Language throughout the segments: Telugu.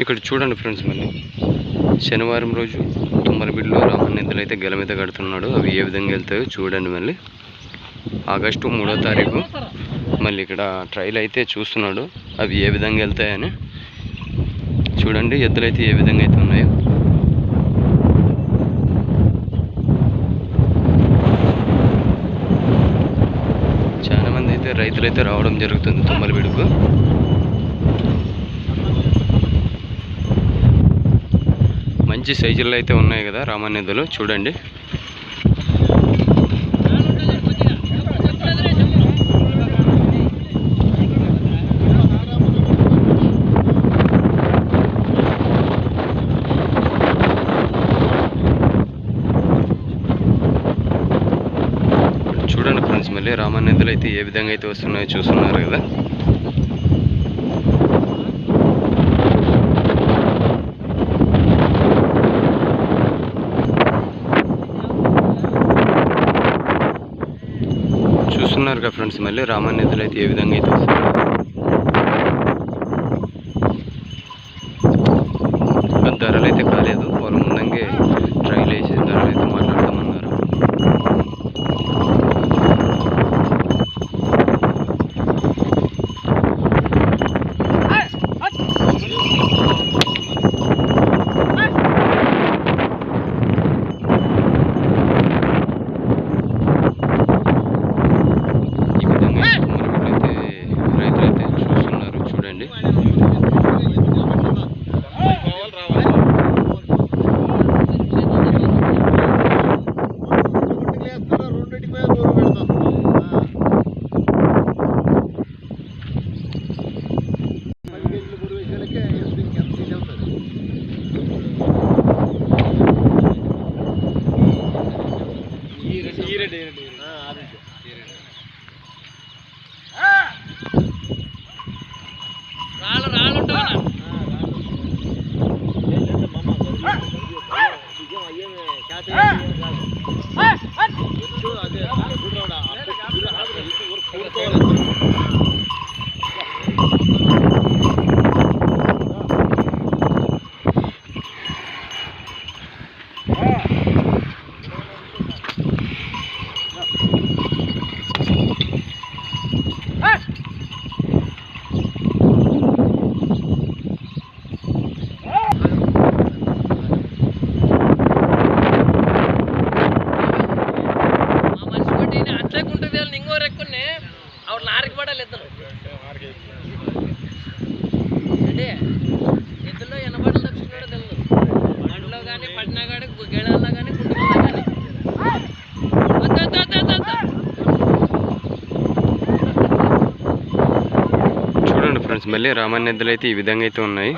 ఇక్కడ చూడండి ఫ్రెండ్స్, మళ్ళీ శనివారం రోజు తుమ్మలబిడ్లో రామన్నెద్దులు అయితే గెల మీద కడుతున్నాడు. అవి ఏ విధంగా వెళ్తాయో చూడండి. మళ్ళీ ఆగస్టు 3వ తారీఖు మళ్ళీ ఇక్కడ ట్రైల్ అయితే చూస్తున్నాడు, అవి ఏ విధంగా వెళ్తాయని. చూడండి ఎద్దులు అయితే ఏ విధంగా అయితే ఉన్నాయో. చాలా మంది అయితే రైతులైతే రావడం జరుగుతుంది తుమ్మలబిడుకు. మంచి సైజుల్లో అయితే ఉన్నాయి కదా రామన్నెద్దులు, చూడండి. చూడండి ఫ్రెండ్స్, మళ్ళీ రామన్నెద్దులు అయితే ఏ విధంగా అయితే వస్తున్నాయో చూస్తున్నారు కదా. చూస్తున్నారు కదా ఫ్రెండ్స్, మళ్ళీ రామన్నెద్దులు అయితే ఏ విధంగా అయితే వస్తున్నారు. ధరలు అయితే కాలేదు, వాళ్ళ ముందంగే ట్రైల్ వేసి ధరలు అయితే మాట్లాడతామన్నారు. అంటే ఎద్దులో ఎనబడలు తప్పించుకున్నాడో తెలియదు. బండ్లో కానీ పడినా కానీ గేడాల్లో కానీ కుటుంబంలో కానీ. చూడండి ఫ్రెండ్స్, మళ్ళీ రామన్నెద్దులు అయితే ఈ విధంగా అయితే ఉన్నాయి.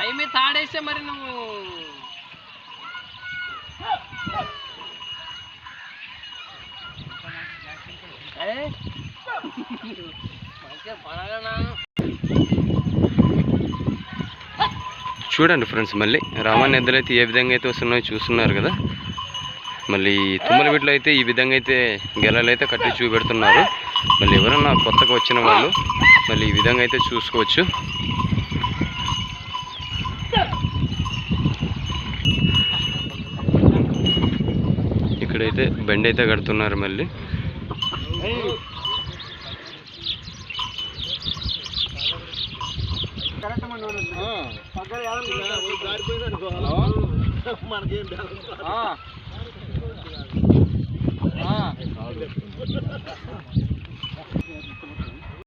అవి తాడేస్తే మరి నువ్వు చూడండి ఫ్రెండ్స్, మళ్ళీ రామన్నెద్దులు అయితే ఏ విధంగా అయితే వస్తున్నాయో చూస్తున్నారు కదా. మళ్ళీ తుమ్మలబిడ్లో అయితే ఈ విధంగా అయితే గెలలు అయితే కట్టి చూపెడుతున్నారు. మళ్ళీ ఎవరన్నా కొత్తగా వచ్చిన వాళ్ళు మళ్ళీ ఈ విధంగా అయితే చూసుకోవచ్చు. ఇక్కడైతే బండి అయితే కడుతున్నారు. మళ్ళీ మనకేం